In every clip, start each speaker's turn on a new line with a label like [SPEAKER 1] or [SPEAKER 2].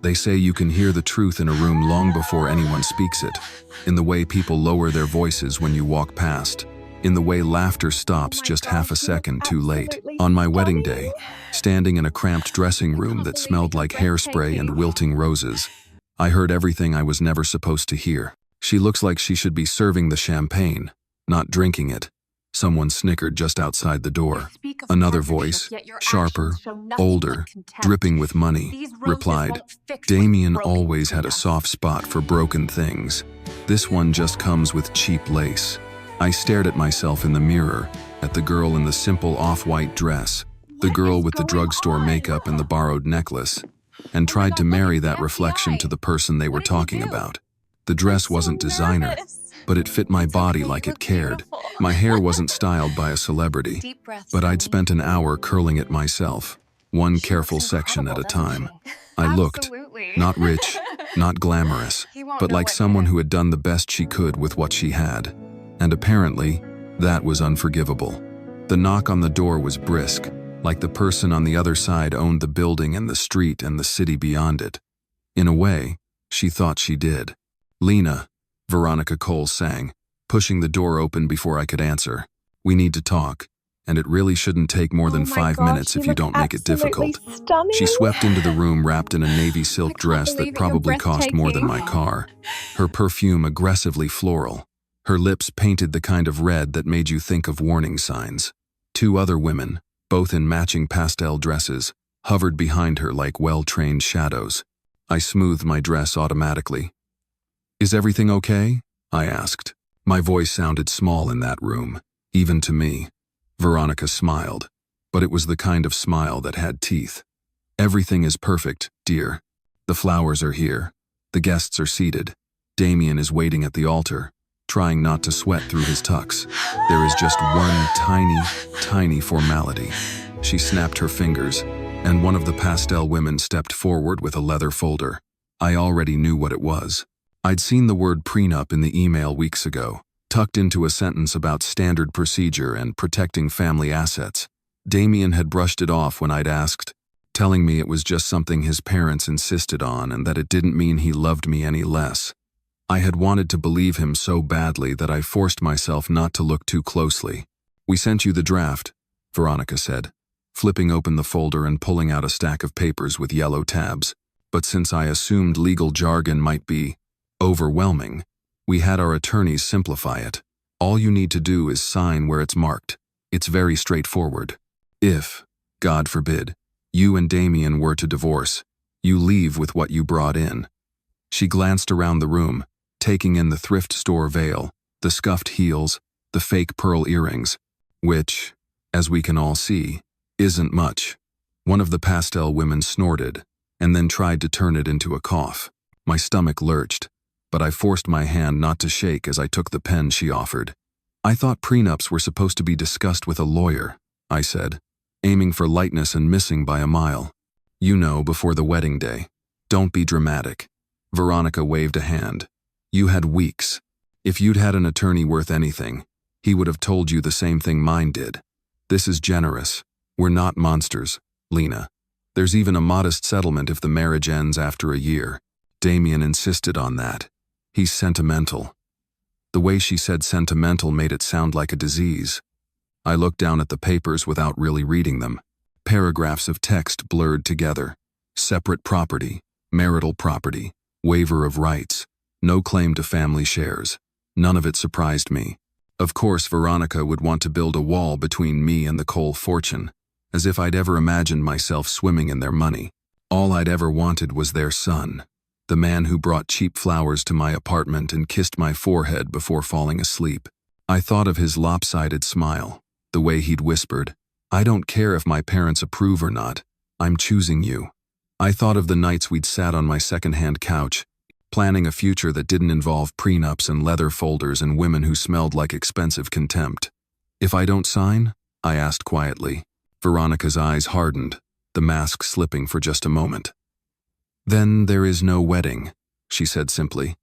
[SPEAKER 1] They say you can hear the truth in a room long before anyone speaks it, in the way people lower their voices when you walk past, in the way laughter stops just half a second too late. On my wedding day, standing in a cramped dressing room that smelled like hairspray and wilting roses, I heard everything I was never supposed to hear. She looks like she should be serving the champagne, not drinking it. Someone snickered just outside the door. Another voice, sharper, older, dripping with money, replied, "Damien always had a soft spot for broken things. This one just comes with cheap lace." I stared at myself in the mirror, at the girl in the simple off-white dress, the girl with the drugstore makeup and the borrowed necklace, and tried to marry that reflection to the person they were talking about. The dress wasn't designer, but it fit my body like it cared. My hair wasn't styled by a celebrity, but I'd spent an hour curling it myself, one careful section at a time. I looked, not rich, not glamorous, but like someone who had done the best she could with what she had. And apparently, that was unforgivable. The knock on the door was brisk, like the person on the other side owned the building and the street and the city beyond it. In a way, she thought she did. "Lena," Veronica Cole sang, pushing the door open before I could answer. "We need to talk, and it really shouldn't take more than 5 minutes if you don't make it difficult." She swept into the room wrapped in a navy silk dress that probably cost more than my car, her perfume aggressively floral. Her lips painted the kind of red that made you think of warning signs. 2 other women, both in matching pastel dresses, hovered behind her like well-trained shadows. I smoothed my dress automatically. "Is everything okay?" I asked. My voice sounded small in that room, even to me. Veronica smiled, but it was the kind of smile that had teeth. "Everything is perfect, dear. The flowers are here. The guests are seated. Damien is waiting at the altar, trying not to sweat through his tux. There is just one tiny, tiny formality." She snapped her fingers, and one of the pastel women stepped forward with a leather folder. I already knew what it was. I'd seen the word prenup in the email weeks ago, tucked into a sentence about standard procedure and protecting family assets. Damien had brushed it off when I'd asked, telling me it was just something his parents insisted on and that it didn't mean he loved me any less. I had wanted to believe him so badly that I forced myself not to look too closely. "We sent you the draft," Veronica said, flipping open the folder and pulling out a stack of papers with yellow tabs. But since I assumed legal jargon might be overwhelming, we had our attorneys simplify it. "All you need to do is sign where it's marked. It's very straightforward. If, God forbid, you and Damien were to divorce, you leave with what you brought in." She glanced around the room, taking in the thrift store veil, the scuffed heels, the fake pearl earrings, which, as we can all see, isn't much. One of the pastel women snorted, and then tried to turn it into a cough. My stomach lurched, but I forced my hand not to shake as I took the pen she offered. "I thought prenups were supposed to be discussed with a lawyer," I said, aiming for lightness and missing by a mile. "You know, before the wedding day. Don't be dramatic." Veronica waved a hand. "You had weeks. If you'd had an attorney worth anything, he would have told you the same thing mine did. This is generous. We're not monsters, Lena. There's even a modest settlement if the marriage ends after a year." Damien insisted on that. "He's sentimental." The way she said sentimental made it sound like a disease. I looked down at the papers without really reading them. Paragraphs of text blurred together. Separate property, marital property, waiver of rights, no claim to family shares. None of it surprised me. Of course, Veronica would want to build a wall between me and the Cole fortune, as if I'd ever imagined myself swimming in their money. All I'd ever wanted was their son, the man who brought cheap flowers to my apartment and kissed my forehead before falling asleep. I thought of his lopsided smile, the way he'd whispered, "I don't care if my parents approve or not, I'm choosing you." I thought of the nights we'd sat on my second-hand couch, planning a future that didn't involve prenups and leather folders and women who smelled like expensive contempt. "If I don't sign?" I asked quietly. Veronica's eyes hardened, the mask slipping for just a moment. "Then there is no wedding," she said simply.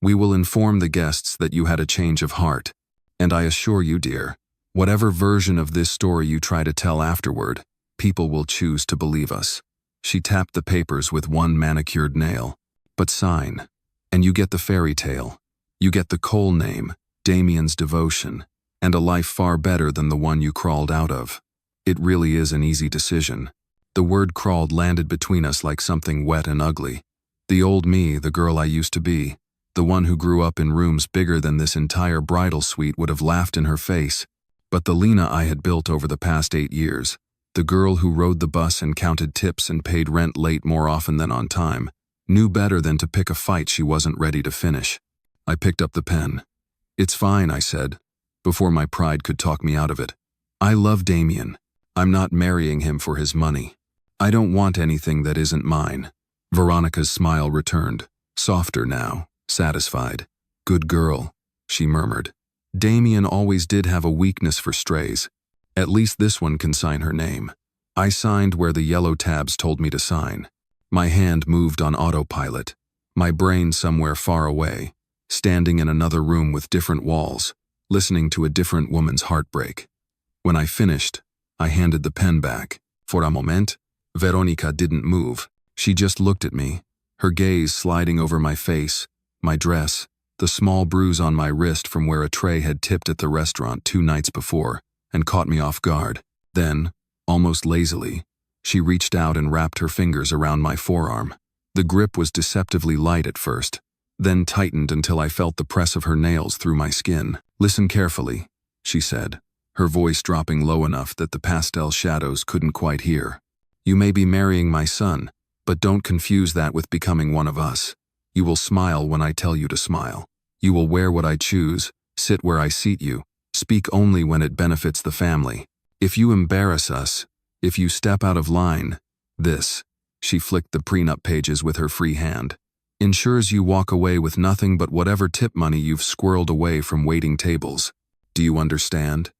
[SPEAKER 1] "We will inform the guests that you had a change of heart. And I assure you, dear, whatever version of this story you try to tell afterward, people will choose to believe us." She tapped the papers with one manicured nail. But sign, and you get the fairy tale. You get the Cole name, Damien's devotion, and a life far better than the one you crawled out of. It really is an easy decision. The word crawled landed between us like something wet and ugly. The old me, the girl I used to be, the one who grew up in rooms bigger than this entire bridal suite, would have laughed in her face. But the Lena I had built over the past 8 years, the girl who rode the bus and counted tips and paid rent late more often than on time, knew better than to pick a fight she wasn't ready to finish. I picked up the pen. "It's fine," I said, before my pride could talk me out of it. "I love Damien. I'm not marrying him for his money. I don't want anything that isn't mine." Veronica's smile returned, softer now, satisfied. "Good girl," she murmured. "Damien always did have a weakness for strays. At least this one can sign her name." I signed where the yellow tabs told me to sign. My hand moved on autopilot, my brain somewhere far away, standing in another room with different walls, listening to a different woman's heartbreak. When I finished, I handed the pen back. For a moment, Veronica didn't move. She just looked at me, her gaze sliding over my face, my dress, the small bruise on my wrist from where a tray had tipped at the restaurant 2 nights before, and caught me off guard. Then, almost lazily, she reached out and wrapped her fingers around my forearm. The grip was deceptively light at first, then tightened until I felt the press of her nails through my skin. "Listen carefully," she said, her voice dropping low enough that the pastel shadows couldn't quite hear. "You may be marrying my son, but don't confuse that with becoming one of us. You will smile when I tell you to smile. You will wear what I choose, sit where I seat you, speak only when it benefits the family. If you embarrass us, if you step out of line, this," she flicked the prenup pages with her free hand, "ensures you walk away with nothing but whatever tip money you've squirreled away from waiting tables. Do you understand?"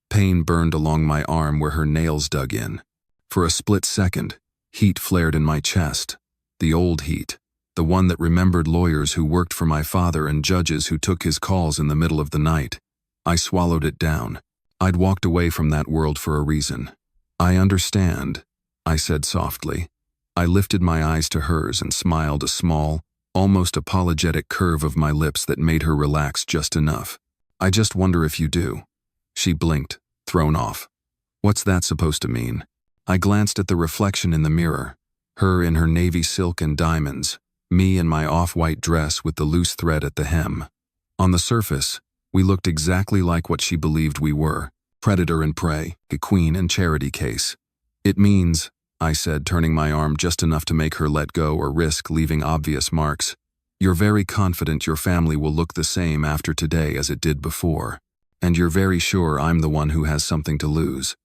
[SPEAKER 1] Pain burned along my arm where her nails dug in. For a split second, heat flared in my chest. The old heat, the one that remembered lawyers who worked for my father and judges who took his calls in the middle of the night. I swallowed it down. I'd walked away from that world for a reason. "I understand," I said softly. I lifted my eyes to hers and smiled, a small, almost apologetic curve of my lips that made her relax just enough. "I just wonder if you do." She blinked, thrown off. "What's that supposed to mean?" I glanced at the reflection in the mirror, her in her navy silk and diamonds, me in my off-white dress with the loose thread at the hem. On the surface, we looked exactly like what she believed we were. Predator and prey, a queen and charity case. "It means," I said, turning my arm just enough to make her let go or risk leaving obvious marks, "you're very confident your family will look the same after today as it did before. And you're very sure I'm the one who has something to lose."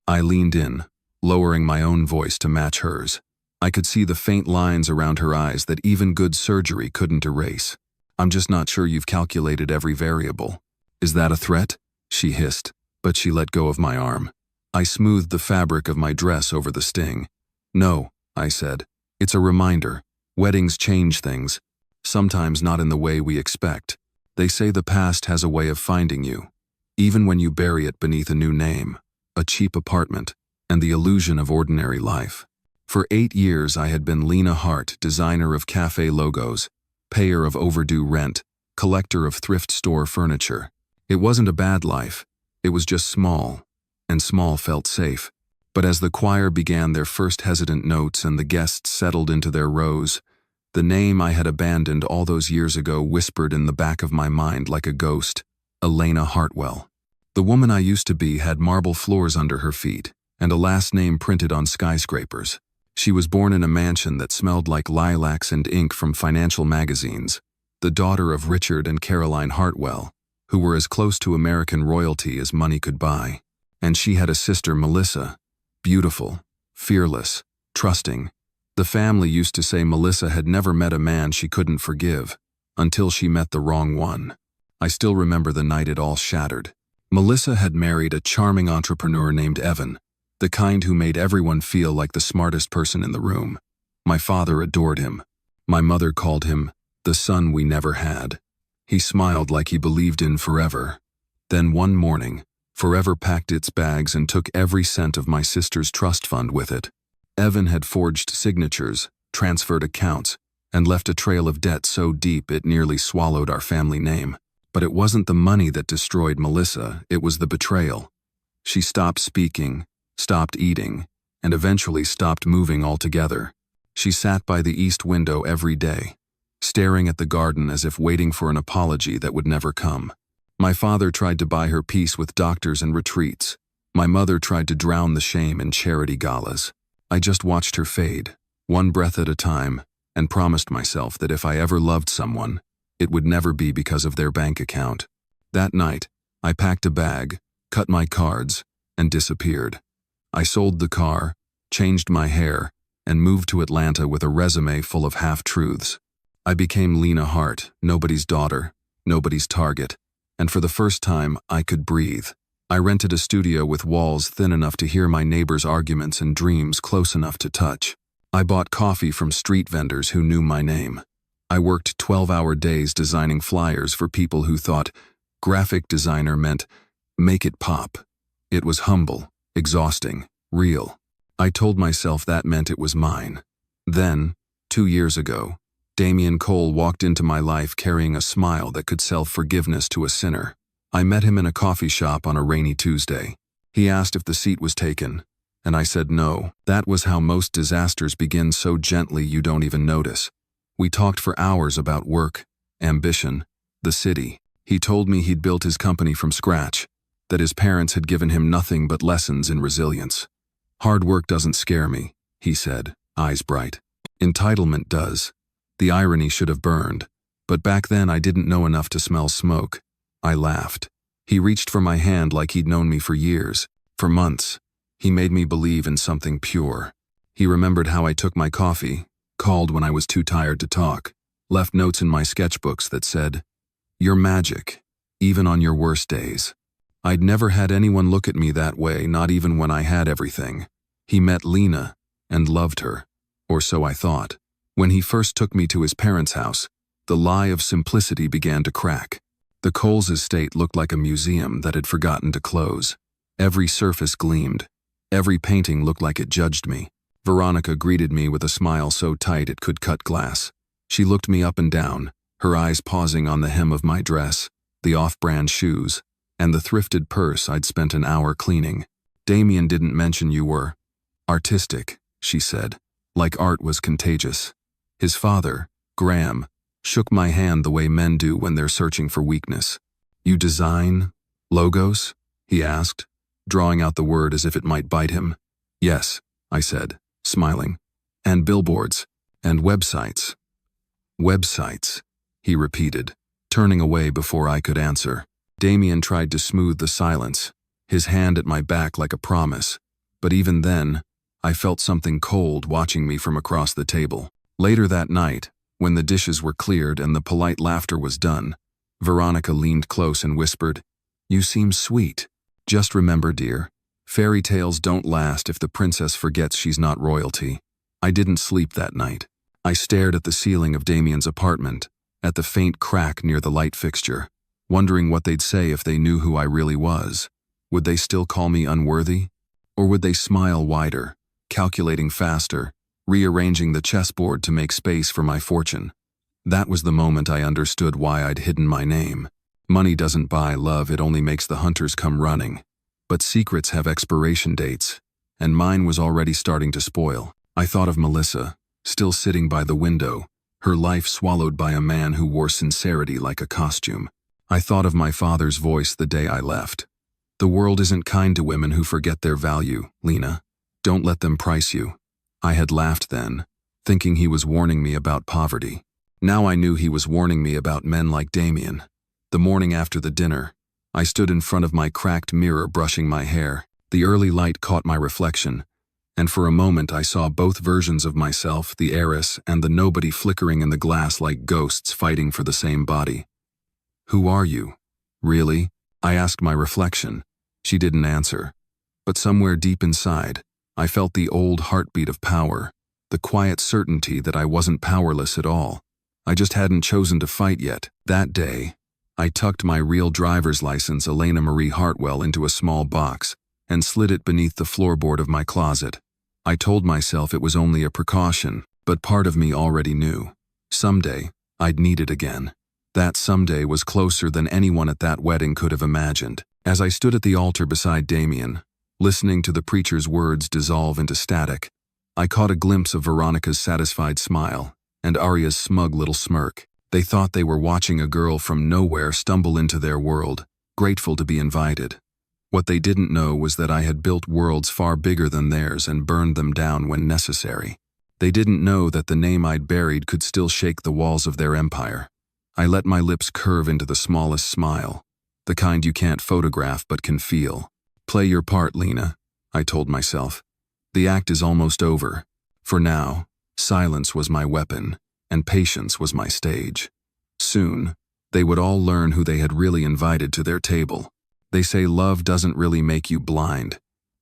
[SPEAKER 1] I leaned in, lowering my own voice to match hers. I could see the faint lines around her eyes that even good surgery couldn't erase. "I'm just not sure you've calculated every variable." "Is that a threat?" she hissed. But she let go of my arm. I smoothed the fabric of my dress over the sting. "No," I said. "It's a reminder. Weddings change things. Sometimes not in the way we expect. They say the past has a way of finding you, even when you bury it beneath a new name, a cheap apartment, and the illusion of ordinary life." For 8 years I had been Lena Hart, designer of cafe logos, payer of overdue rent, collector of thrift store furniture. It wasn't a bad life. It was just small, and small felt safe. But as the choir began their first hesitant notes and the guests settled into their rows, the name I had abandoned all those years ago whispered in the back of my mind like a ghost, Elena Hartwell. The woman I used to be had marble floors under her feet, and a last name printed on skyscrapers. She was born in a mansion that smelled like lilacs and ink from financial magazines, the daughter of Richard and Caroline Hartwell, who were as close to American royalty as money could buy. And she had a sister, Melissa, beautiful, fearless, trusting. The family used to say Melissa had never met a man she couldn't forgive, until she met the wrong one. I still remember the night it all shattered. Melissa had married a charming entrepreneur named Evan, the kind who made everyone feel like the smartest person in the room. My father adored him. My mother called him the son we never had. He smiled like he believed in forever. Then one morning, Forever packed its bags and took every cent of my sister's trust fund with it. Evan had forged signatures, transferred accounts, and left a trail of debt so deep it nearly swallowed our family name. But it wasn't the money that destroyed Melissa, it was the betrayal. She stopped speaking, stopped eating, and eventually stopped moving altogether. She sat by the east window every day, staring at the garden as if waiting for an apology that would never come. My father tried to buy her peace with doctors and retreats. My mother tried to drown the shame in charity galas. I just watched her fade, one breath at a time, and promised myself that if I ever loved someone, it would never be because of their bank account. That night, I packed a bag, cut my cards, and disappeared. I sold the car, changed my hair, and moved to Atlanta with a resume full of half-truths. I became Lena Hart, nobody's daughter, nobody's target, and for the first time, I could breathe. I rented a studio with walls thin enough to hear my neighbors' arguments and dreams close enough to touch. I bought coffee from street vendors who knew my name. I worked 12-hour days designing flyers for people who thought graphic designer meant make it pop. It was humble, exhausting, real. I told myself that meant it was mine. Then, 2 years ago, Damian Cole walked into my life carrying a smile that could sell forgiveness to a sinner. I met him in a coffee shop on a rainy Tuesday. He asked if the seat was taken, and I said no. That was how most disasters begin, so gently you don't even notice. We talked for hours about work, ambition, the city. He told me he'd built his company from scratch, that his parents had given him nothing but lessons in resilience. Hard work doesn't scare me, he said, eyes bright. Entitlement does. The irony should have burned, but back then I didn't know enough to smell smoke. I laughed. He reached for my hand like he'd known me for years, for months. He made me believe in something pure. He remembered how I took my coffee, called when I was too tired to talk, left notes in my sketchbooks that said, "You're magic, even on your worst days." I'd never had anyone look at me that way, not even when I had everything. He met Lena and loved her, or so I thought. When he first took me to his parents' house, the lie of simplicity began to crack. The Coles estate looked like a museum that had forgotten to close. Every surface gleamed. Every painting looked like it judged me. Veronica greeted me with a smile so tight it could cut glass. She looked me up and down, her eyes pausing on the hem of my dress, the off-brand shoes, and the thrifted purse I'd spent an hour cleaning. "Damian didn't mention you were artistic," she said, like art was contagious. His father, Graham, shook my hand the way men do when they're searching for weakness. "You design logos?" he asked, drawing out the word as if it might bite him. "Yes," I said, smiling. "And billboards, and websites." "Websites," he repeated, turning away before I could answer. Damian tried to smooth the silence, his hand at my back like a promise, but even then, I felt something cold watching me from across the table. Later that night, when the dishes were cleared and the polite laughter was done, Veronica leaned close and whispered, "You seem sweet. Just remember, dear, fairy tales don't last if the princess forgets she's not royalty." I didn't sleep that night. I stared at the ceiling of Damian's apartment, at the faint crack near the light fixture, wondering what they'd say if they knew who I really was. Would they still call me unworthy? Or would they smile wider, calculating faster, rearranging the chessboard to make space for my fortune? That was the moment I understood why I'd hidden my name. Money doesn't buy love, it only makes the hunters come running. But secrets have expiration dates, and mine was already starting to spoil. I thought of Melissa, still sitting by the window, her life swallowed by a man who wore sincerity like a costume. I thought of my father's voice the day I left. "The world isn't kind to women who forget their value, Lena. Don't let them price you." I had laughed then, thinking he was warning me about poverty. Now I knew he was warning me about men like Damian. The morning after the dinner, I stood in front of my cracked mirror brushing my hair. The early light caught my reflection, and for a moment I saw both versions of myself, the heiress and the nobody, flickering in the glass like ghosts fighting for the same body. "Who are you? Really?" I asked my reflection. She didn't answer. But somewhere deep inside, I felt the old heartbeat of power, the quiet certainty that I wasn't powerless at all. I just hadn't chosen to fight yet. That day, I tucked my real driver's license, Elena Marie Hartwell, into a small box and slid it beneath the floorboard of my closet. I told myself it was only a precaution, but part of me already knew. Someday, I'd need it again. That someday was closer than anyone at that wedding could have imagined. As I stood at the altar beside Damien, listening to the preacher's words dissolve into static, I caught a glimpse of Veronica's satisfied smile and Arya's smug little smirk. They thought they were watching a girl from nowhere stumble into their world, grateful to be invited. What they didn't know was that I had built worlds far bigger than theirs and burned them down when necessary. They didn't know that the name I'd buried could still shake the walls of their empire. I let my lips curve into the smallest smile, the kind you can't photograph but can feel. Play your part, Lena, I told myself. The act is almost over. For now, silence was my weapon, and patience was my stage. Soon, they would all learn who they had really invited to their table. They say love doesn't really make you blind.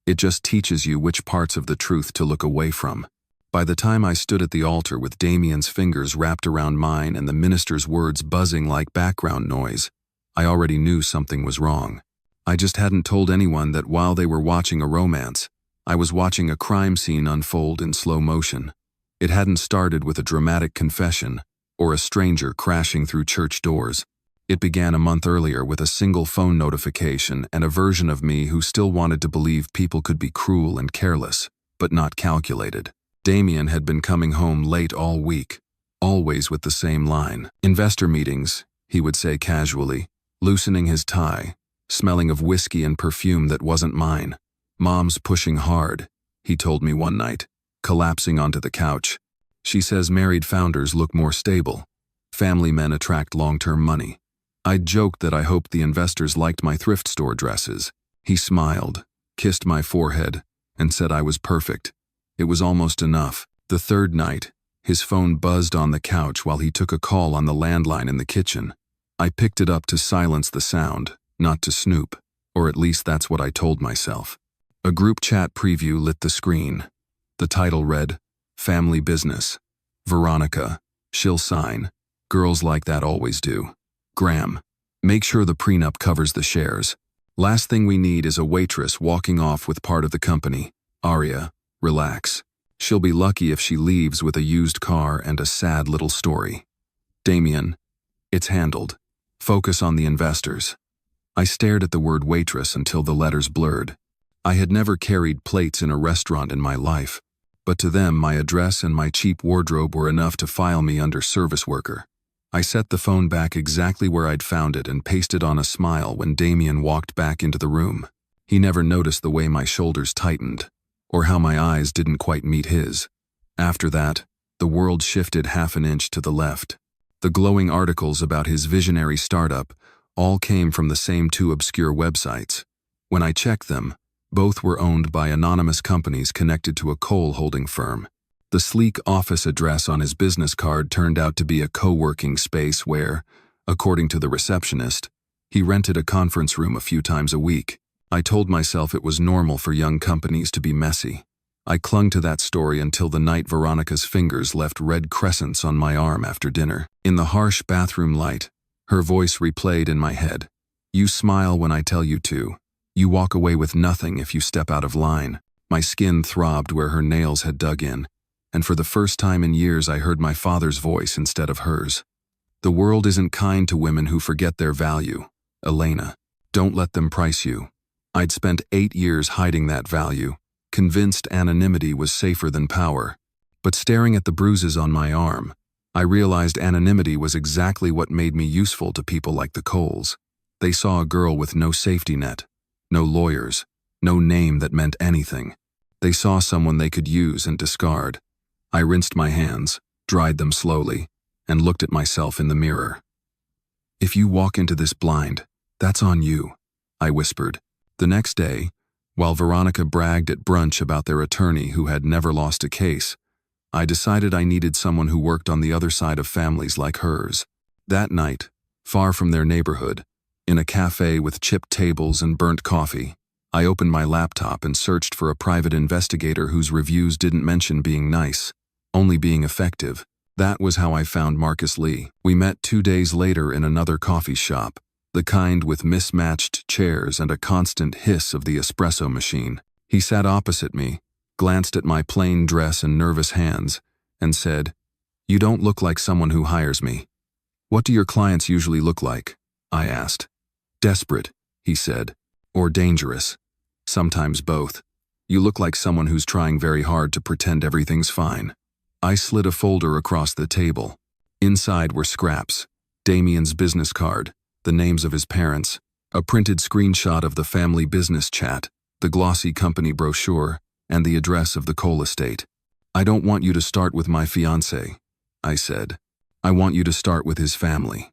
[SPEAKER 1] It just teaches you which parts of the truth to look away from. By the time I stood at the altar with Damien's fingers wrapped around mine and the minister's words buzzing like background noise, I already knew something was wrong. I just hadn't told anyone that while they were watching a romance, I was watching a crime scene unfold in slow motion. It hadn't started with a dramatic confession or a stranger crashing through church doors. It began a month earlier with a single phone notification and a version of me who still wanted to believe people could be cruel and careless, but not calculated. Damien had been coming home late all week, always with the same line. Investor meetings, he would say casually, loosening his tie, smelling of whiskey and perfume that wasn't mine. Mom's pushing hard, he told me one night, collapsing onto the couch. She says married founders look more stable. Family men attract long-term money. I'd joked that I hoped the investors liked my thrift store dresses. He smiled, kissed my forehead, and said I was perfect. It was almost enough. The third night, his phone buzzed on the couch while he took a call on the landline in the kitchen. I picked it up to silence the sound, not to snoop, or at least that's what I told myself. A group chat preview lit the screen. The title read, Family Business. Veronica, she'll sign. Girls like that always do. Graham, make sure the prenup covers the shares. Last thing we need is a waitress walking off with part of the company. Arya, relax. She'll be lucky if she leaves with a used car and a sad little story. Damien, it's handled. Focus on the investors. I stared at the word waitress until the letters blurred. I had never carried plates in a restaurant in my life, but to them my address and my cheap wardrobe were enough to file me under service worker. I set the phone back exactly where I'd found it and pasted on a smile when Damien walked back into the room. He never noticed the way my shoulders tightened, or how my eyes didn't quite meet his. After that, the world shifted half an inch to the left. The glowing articles about his visionary startup all came from the same two obscure websites. When I checked them, both were owned by anonymous companies connected to a coal-holding firm. The sleek office address on his business card turned out to be a co-working space where, according to the receptionist, he rented a conference room a few times a week. I told myself it was normal for young companies to be messy. I clung to that story until the night Veronica's fingers left red crescents on my arm after dinner. In the harsh bathroom light, her voice replayed in my head. You smile when I tell you to. You walk away with nothing if you step out of line. My skin throbbed where her nails had dug in, and for the first time in years I heard my father's voice instead of hers. The world isn't kind to women who forget their value, Elena. Don't let them price you. I'd spent 8 years hiding that value, convinced anonymity was safer than power. But staring at the bruises on my arm, I realized anonymity was exactly what made me useful to people like the Coles. They saw a girl with no safety net, no lawyers, no name that meant anything. They saw someone they could use and discard. I rinsed my hands, dried them slowly, and looked at myself in the mirror. If you walk into this blind, that's on you, I whispered. The next day, while Veronica bragged at brunch about their attorney who had never lost a case, I decided I needed someone who worked on the other side of families like hers. That night, far from their neighborhood, in a cafe with chipped tables and burnt coffee, I opened my laptop and searched for a private investigator whose reviews didn't mention being nice, only being effective. That was how I found Marcus Lee. We met 2 days later in another coffee shop, the kind with mismatched chairs and a constant hiss of the espresso machine. He sat opposite me, glanced at my plain dress and nervous hands, and said, "You don't look like someone who hires me." "What do your clients usually look like?" I asked. "Desperate," he said, "or dangerous. Sometimes both. You look like someone who's trying very hard to pretend everything's fine." I slid a folder across the table. Inside were scraps, Damien's business card, the names of his parents, a printed screenshot of the family business chat, the glossy company brochure, and the address of the coal estate. "I don't want you to start with my fiancé," I said. "I want you to start with his family.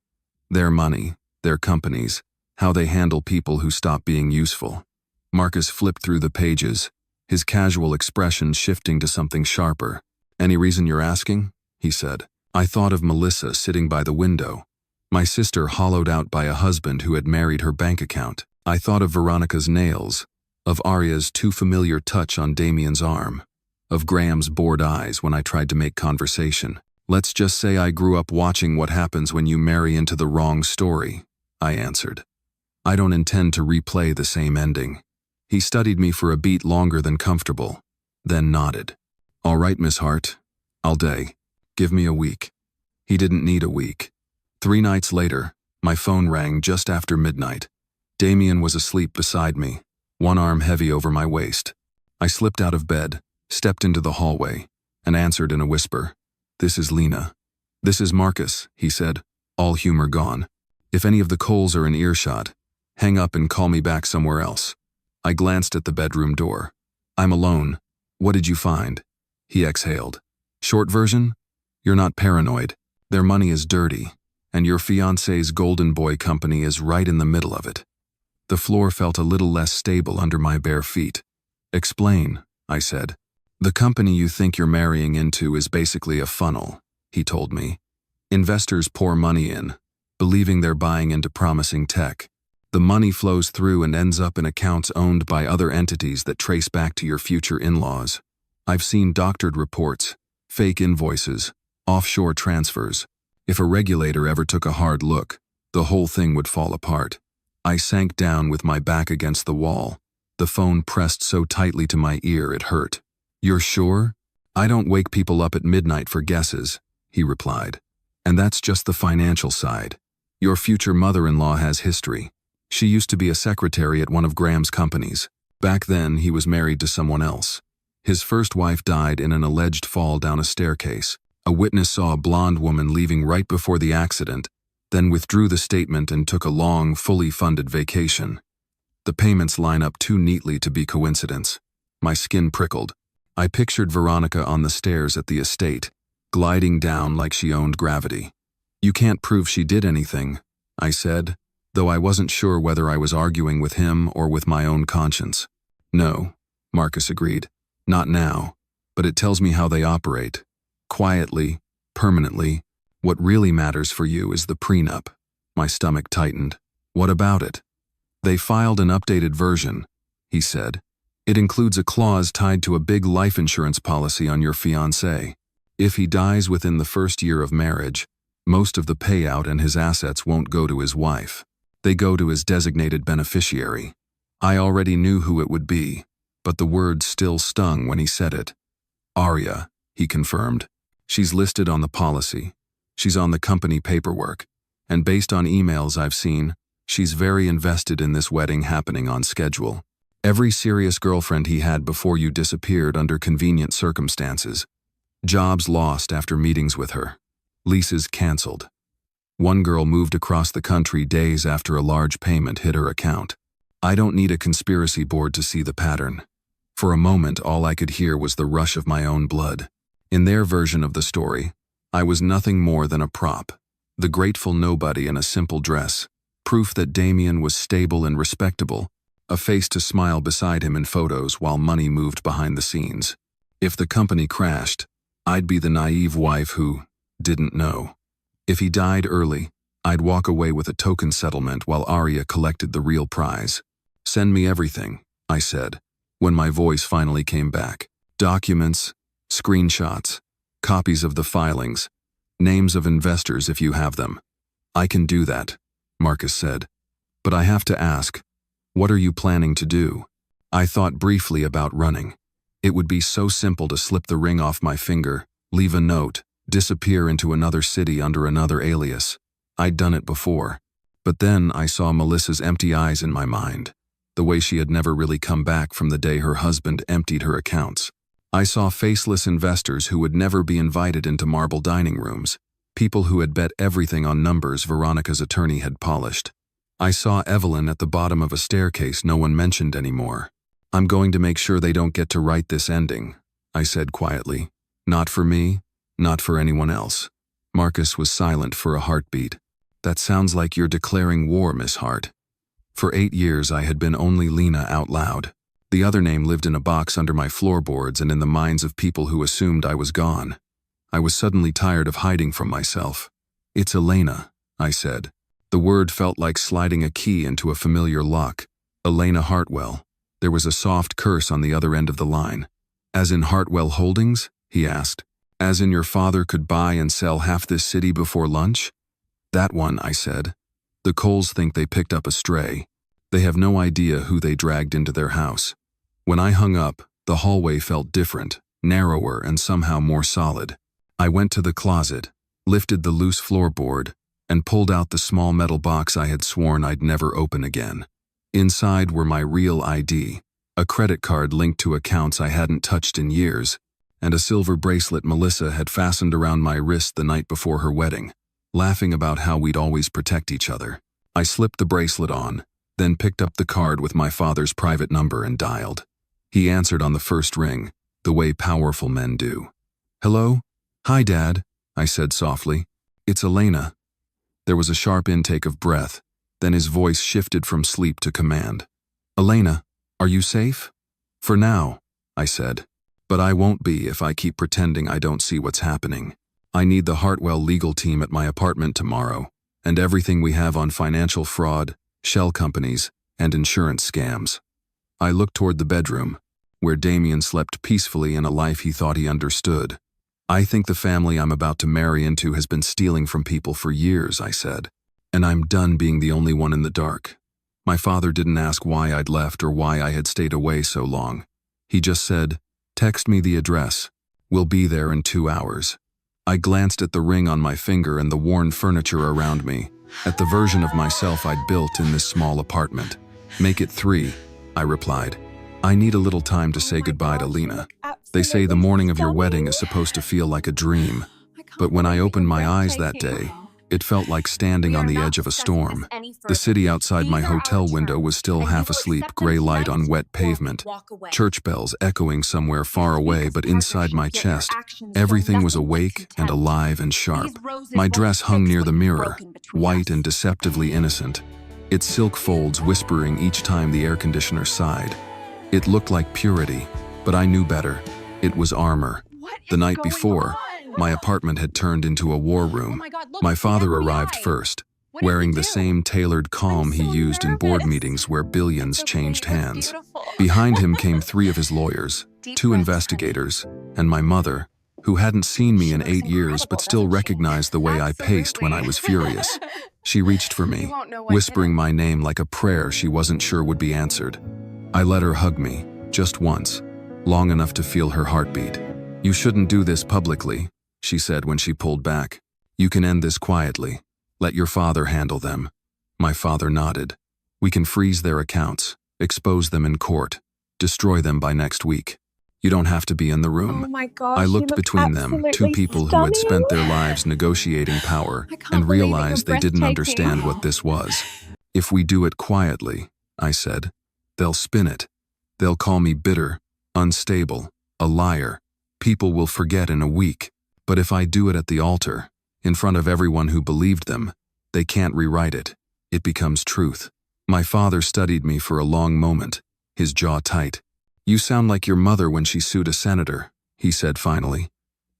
[SPEAKER 1] Their money, their companies, how they handle people who stop being useful." Marcus flipped through the pages, his casual expression shifting to something sharper. "Any reason you're asking?" he said. I thought of Melissa sitting by the window, my sister hollowed out by a husband who had married her bank account. I thought of Veronica's nails, of Arya's too familiar touch on Damien's arm, of Graham's bored eyes when I tried to make conversation. "Let's just say I grew up watching what happens when you marry into the wrong story," I answered. "I don't intend to replay the same ending." He studied me for a beat longer than comfortable, then nodded. "All right, Miss Hart. I'll day. Give me a week." He didn't need a week. 3 nights later, my phone rang just after midnight. Damien was asleep beside me, one arm heavy over my waist. I slipped out of bed, stepped into the hallway, and answered in a whisper. "This is Lena." "This is Marcus," he said, all humor gone. "If any of the Coles are in earshot, hang up and call me back somewhere else." I glanced at the bedroom door. "I'm alone. What did you find?" He exhaled. "Short version? You're not paranoid. Their money is dirty, and your fiancé's Golden Boy company is right in the middle of it." The floor felt a little less stable under my bare feet. "Explain," I said. "The company you think you're marrying into is basically a funnel," he told me. "Investors pour money in, believing they're buying into promising tech. The money flows through and ends up in accounts owned by other entities that trace back to your future in-laws. I've seen doctored reports, fake invoices, offshore transfers. If a regulator ever took a hard look, the whole thing would fall apart." I sank down with my back against the wall, the phone pressed so tightly to my ear it hurt. "You're sure?" "I don't wake people up at midnight for guesses," he replied. "And that's just the financial side. Your future mother-in-law has history. She used to be a secretary at one of Graham's companies. Back then, he was married to someone else. His first wife died in an alleged fall down a staircase. A witness saw a blonde woman leaving right before the accident, then withdrew the statement and took a long, fully funded vacation. The payments line up too neatly to be coincidence." My skin prickled. I pictured Veronica on the stairs at the estate, gliding down like she owned gravity. "You can't prove she did anything," I said, though I wasn't sure whether I was arguing with him or with my own conscience. "No," Marcus agreed. "Not now, but it tells me how they operate. Quietly, permanently. What really matters for you is the prenup." My stomach tightened. "What about it?" "They filed an updated version," he said. "It includes a clause tied to a big life insurance policy on your fiancé. If he dies within the first year of marriage, most of the payout and his assets won't go to his wife. They go to his designated beneficiary." I already knew who it would be, but the words still stung when he said it. "Arya," he confirmed. "She's listed on the policy. She's on the company paperwork. And based on emails I've seen, she's very invested in this wedding happening on schedule. Every serious girlfriend he had before you disappeared under convenient circumstances. Jobs lost after meetings with her. Leases canceled. One girl moved across the country days after a large payment hit her account. I don't need a conspiracy board to see the pattern." For a moment, all I could hear was the rush of my own blood. In their version of the story, I was nothing more than a prop, the grateful nobody in a simple dress, proof that Damien was stable and respectable, a face to smile beside him in photos while money moved behind the scenes. If the company crashed, I'd be the naive wife who didn't know. If he died early, I'd walk away with a token settlement while Arya collected the real prize. "Send me everything," I said, when my voice finally came back. "Documents, screenshots, copies of the filings, names of investors if you have them." "I can do that," Marcus said. "But I have to ask, what are you planning to do?" I thought briefly about running. It would be so simple to slip the ring off my finger, leave a note, disappear into another city under another alias. I'd done it before. But then I saw Melissa's empty eyes in my mind, the way she had never really come back from the day her husband emptied her accounts. I saw faceless investors who would never be invited into marble dining rooms, people who had bet everything on numbers Veronica's attorney had polished. I saw Evelyn at the bottom of a staircase no one mentioned anymore. "I'm going to make sure they don't get to write this ending," I said quietly. "Not for me, not for anyone else." Marcus was silent for a heartbeat. "That sounds like you're declaring war, Miss Hart." For 8 years I had been only Lena out loud. The other name lived in a box under my floorboards and in the minds of people who assumed I was gone. I was suddenly tired of hiding from myself. "It's Elena," I said. The word felt like sliding a key into a familiar lock. Elena Hartwell. There was a soft curse on the other end of the line. "As in Hartwell Holdings?" he asked. "As in your father could buy and sell half this city before lunch?" "That one," I said. "The Coles think they picked up a stray. They have no idea who they dragged into their house." When I hung up, the hallway felt different, narrower and somehow more solid. I went to the closet, lifted the loose floorboard, and pulled out the small metal box I had sworn I'd never open again. Inside were my real ID, a credit card linked to accounts I hadn't touched in years, and a silver bracelet Melissa had fastened around my wrist the night before her wedding, laughing about how we'd always protect each other. I slipped the bracelet on, then picked up the card with my father's private number and dialed. He answered on the first ring, the way powerful men do. "Hello? Hi, Dad," I said softly. "It's Elena." There was a sharp intake of breath, then his voice shifted from sleep to command. "Elena, are you safe?" "For now," I said. "But I won't be if I keep pretending I don't see what's happening. I need the Hartwell legal team at my apartment tomorrow, and everything we have on financial fraud, shell companies, and insurance scams." I looked toward the bedroom, where Damien slept peacefully in a life he thought he understood. "I think the family I'm about to marry into has been stealing from people for years," I said, "and I'm done being the only one in the dark." My father didn't ask why I'd left or why I had stayed away so long. He just said, "Text me the address. We'll be there in 2 hours." I glanced at the ring on my finger and the worn furniture around me, at the version of myself I'd built in this small apartment. "Make it 3, I replied. "I need a little time to say goodbye to Lena. They say the morning of your wedding is supposed to feel like a dream. But when I opened my eyes that day, it felt like standing on the edge of a storm. The city outside my hotel window was still half asleep, gray light on wet pavement, church bells echoing somewhere far away, but inside my chest, everything was awake and alive and sharp. My dress hung near the mirror, white and deceptively innocent, its silk folds whispering each time the air conditioner sighed. It looked like purity, but I knew better. It was armor. The night before, my apartment had turned into a war room. My father arrived first, wearing the same tailored calm he used in board meetings where billions changed hands. Behind him came 3 of his lawyers, 2 investigators, and my mother, who hadn't seen me in 8 years but still recognized the way I paced when I was furious. She reached for me, whispering my name like a prayer she wasn't sure would be answered. I let her hug me, just once, long enough to feel her heartbeat. "You shouldn't do this publicly," she said when she pulled back. "You can end this quietly. Let your father handle them." My father nodded. "We can freeze their accounts, expose them in court, destroy them by next week. You don't have to be in the room."
[SPEAKER 2] Oh my gosh,
[SPEAKER 1] I
[SPEAKER 2] you
[SPEAKER 1] looked
[SPEAKER 2] look
[SPEAKER 1] between them, 2
[SPEAKER 2] absolutely
[SPEAKER 1] people who had spent their
[SPEAKER 2] stunning.
[SPEAKER 1] lives negotiating power,
[SPEAKER 2] I can't
[SPEAKER 1] and
[SPEAKER 2] believe it, you're
[SPEAKER 1] realized they didn't
[SPEAKER 2] breathtaking.
[SPEAKER 1] understand what this was. "If we do it quietly," I said, "they'll spin it. They'll call me bitter, unstable, a liar. People will forget in a week. But if I do it at the altar, in front of everyone who believed them, they can't rewrite it. It becomes truth." My father studied me for a long moment, his jaw tight. "You sound like your mother when she sued a senator," he said finally.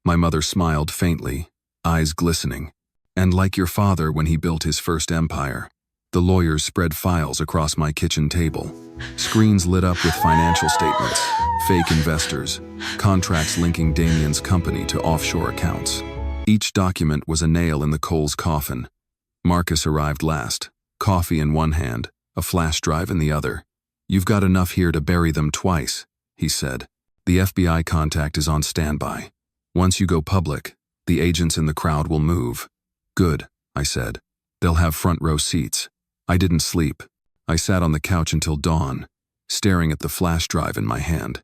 [SPEAKER 1] My mother smiled faintly, eyes glistening. "And like your father when he built his first empire." The lawyers spread files across my kitchen table. Screens lit up with financial statements, fake investors, contracts linking Damien's company to offshore accounts. Each document was a nail in the Coles coffin. Marcus arrived last, coffee in one hand, a flash drive in the other. "You've got enough here to bury them twice," he said. The FBI contact is on standby. Once you go public, the agents in the crowd will move. Good, I said. They'll have front row seats. I didn't sleep. I sat on the couch until dawn, staring at the flash drive in my hand.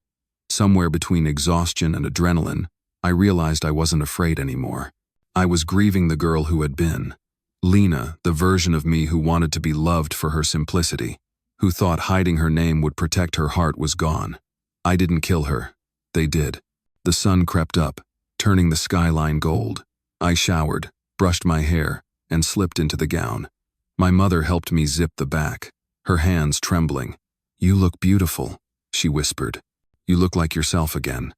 [SPEAKER 1] Somewhere between exhaustion and adrenaline, I realized I wasn't afraid anymore. I was grieving the girl who had been. Lena, the version of me who wanted to be loved for her simplicity, who thought hiding her name would protect her heart, was gone. I didn't kill her. They did. The sun crept up, turning the skyline gold. I showered, brushed my hair, and slipped into the gown. My mother helped me zip the back, her hands trembling. "You look beautiful," she whispered. "You look like yourself again."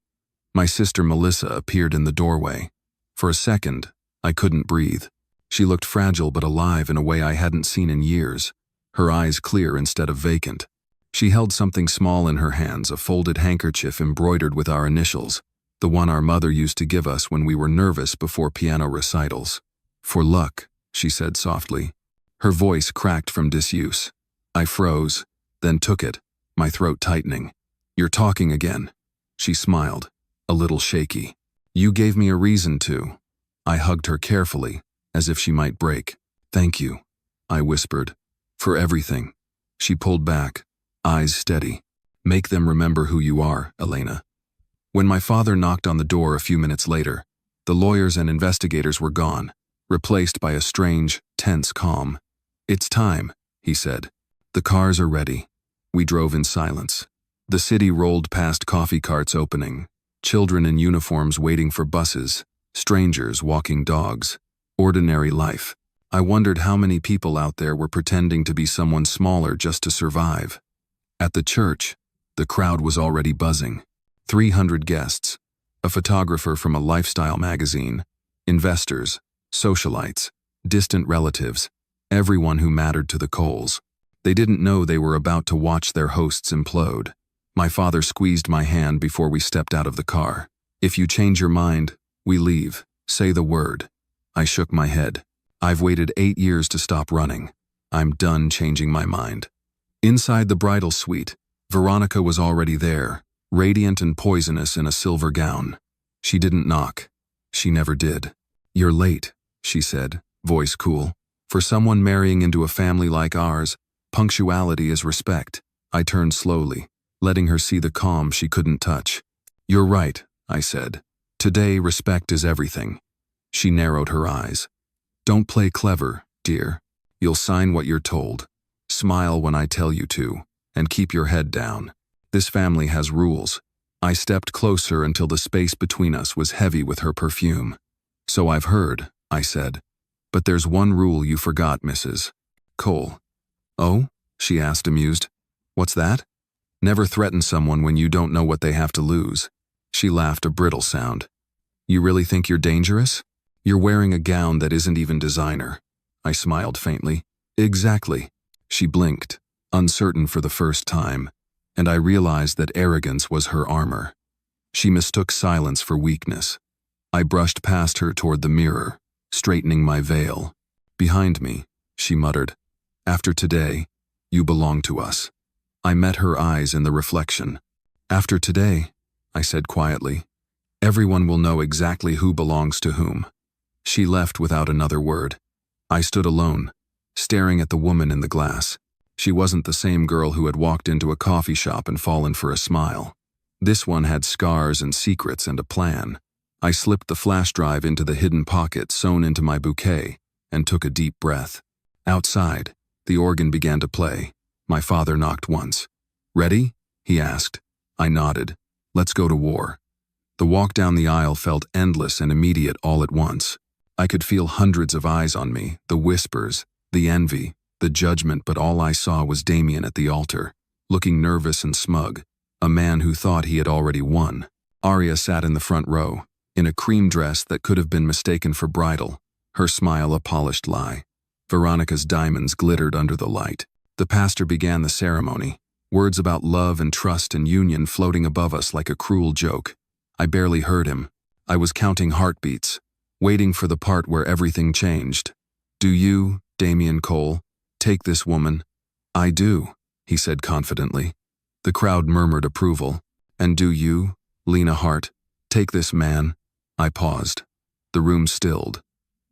[SPEAKER 1] My sister Melissa appeared in the doorway. For a second, I couldn't breathe. She looked fragile but alive in a way I hadn't seen in years, her eyes clear instead of vacant. She held something small in her hands, a folded handkerchief embroidered with our initials, the one our mother used to give us when we were nervous before piano recitals. "For luck," she said softly. Her voice cracked from disuse. I froze, then took it, my throat tightening. "You're talking again." She smiled, a little shaky. "You gave me a reason to." I hugged her carefully, as if she might break. "Thank you," I whispered. "For everything." She pulled back, eyes steady. "Make them remember who you are, Elena." When my father knocked on the door a few minutes later, the lawyers and investigators were gone, replaced by a strange, tense calm. "It's time," he said. "The cars are ready." We drove in silence. The city rolled past coffee carts opening, children in uniforms waiting for buses, strangers walking dogs. Ordinary life. I wondered how many people out there were pretending to be someone smaller just to survive. At the church, the crowd was already buzzing. 300 guests, a photographer from a lifestyle magazine, investors, socialites, distant relatives, everyone who mattered to the Coles. They didn't know they were about to watch their hosts implode. My father squeezed my hand before we stepped out of the car. "If you change your mind, we leave. Say the word." I shook my head. "I've waited 8 years to stop running. I'm done changing my mind." Inside the bridal suite, Veronica was already there, radiant and poisonous in a silver gown. She didn't knock. She never did. "You're late," she said, voice cool. "For someone marrying into a family like ours, punctuality is respect." I turned slowly, letting her see the calm she couldn't touch. "You're right," I said. "Today, respect is everything." She narrowed her eyes. "Don't play clever, dear. You'll sign what you're told. Smile when I tell you to, and keep your head down. This family has rules." I stepped closer until the space between us was heavy with her perfume. "So I've heard," I said. "But there's one rule you forgot, Mrs. Cole." "Oh?" she asked, amused. "What's that?" "Never threaten someone when you don't know what they have to lose." She laughed, a brittle sound. "You really think you're dangerous? You're wearing a gown that isn't even designer." I smiled faintly. "Exactly." She blinked, uncertain for the first time, and I realized that arrogance was her armor. She mistook silence for weakness. I brushed past her toward the mirror, straightening my veil. "Behind me," she muttered. "After today, you belong to us." I met her eyes in the reflection. "After today," I said quietly, "everyone will know exactly who belongs to whom." She left without another word. I stood alone, staring at the woman in the glass. She wasn't the same girl who had walked into a coffee shop and fallen for a smile. This one had scars and secrets and a plan. I slipped the flash drive into the hidden pocket sewn into my bouquet and took a deep breath. Outside, the organ began to play. My father knocked once. "Ready?" he asked. I nodded. "Let's go to war." The walk down the aisle felt endless and immediate all at once. I could feel hundreds of eyes on me, the whispers, the envy, the judgment, but all I saw was Damien at the altar, looking nervous and smug, a man who thought he had already won. Aria sat in the front row, in a cream dress that could have been mistaken for bridal, her smile a polished lie. Veronica's diamonds glittered under the light. The pastor began the ceremony, words about love and trust and union floating above us like a cruel joke. I barely heard him. I was counting heartbeats, waiting for the part where everything changed. "Do you, Damien Cole, take this woman?" "I do," he said confidently. The crowd murmured approval. "And do you, Lena Hart, take this, man. I paused. The room stilled.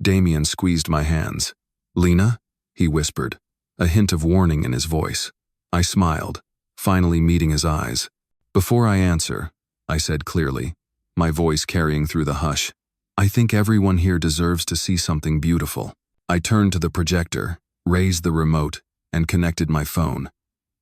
[SPEAKER 1] Damien squeezed my hands. Lena? He whispered, a hint of warning in his voice. I smiled, finally meeting his eyes. Before I answer, I said clearly, my voice carrying through the hush, I think everyone here deserves to see something beautiful. I turned to the projector, raised the remote, and connected my phone.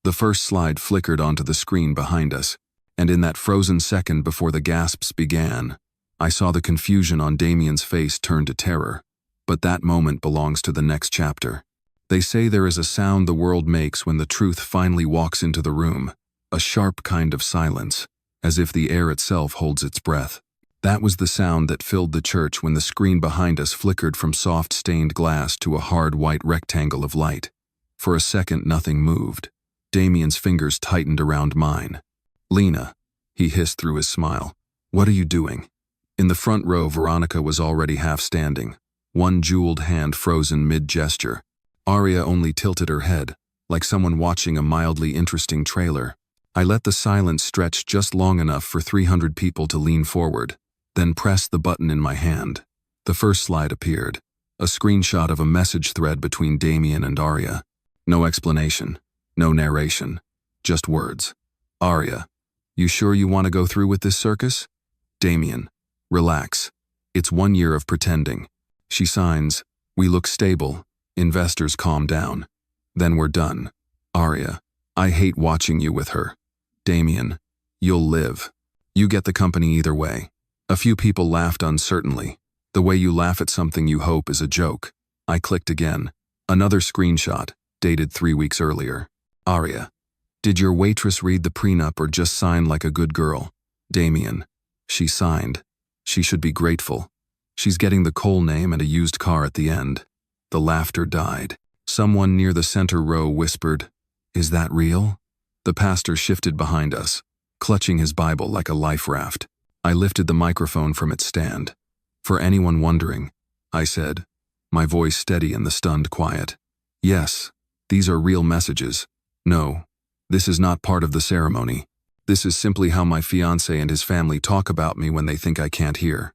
[SPEAKER 1] The first slide flickered onto the screen behind us, and in that frozen second before the gasps began, I saw the confusion on Damien's face turn to terror. But that moment belongs to the next chapter. They say there is a sound the world makes when the truth finally walks into the room, a sharp kind of silence, as if the air itself holds its breath. That was the sound that filled the church when the screen behind us flickered from soft stained glass to a hard white rectangle of light. For a second nothing moved. Damien's fingers tightened around mine. Lena, he hissed through his smile, what are you doing? In the front row, Veronica was already half standing, one jeweled hand frozen mid-gesture. Aria only tilted her head, like someone watching a mildly interesting trailer. I let the silence stretch just long enough for 300 people to lean forward, then pressed the button in my hand. The first slide appeared, a screenshot of a message thread between Damien and Aria. No explanation, no narration, just words. Aria, you sure you want to go through with this circus? Damien, relax. It's 1 year of pretending. She signs, we look stable, investors calm down. Then we're done. Aria, I hate watching you with her. Damien, you'll live. You get the company either way. A few people laughed uncertainly, the way you laugh at something you hope is a joke. I clicked again. Another screenshot, dated 3 weeks earlier. Aria, did your waitress read the prenup or just sign like a good girl? Damien, she signed. She should be grateful. She's getting the Cole name and a used car at the end. The laughter died. Someone near the center row whispered, is that real? The pastor shifted behind us, clutching his Bible like a life raft. I lifted the microphone from its stand. For anyone wondering, I said, my voice steady in the stunned quiet. Yes, these are real messages. No, this is not part of the ceremony. This is simply how my fiancé and his family talk about me when they think I can't hear.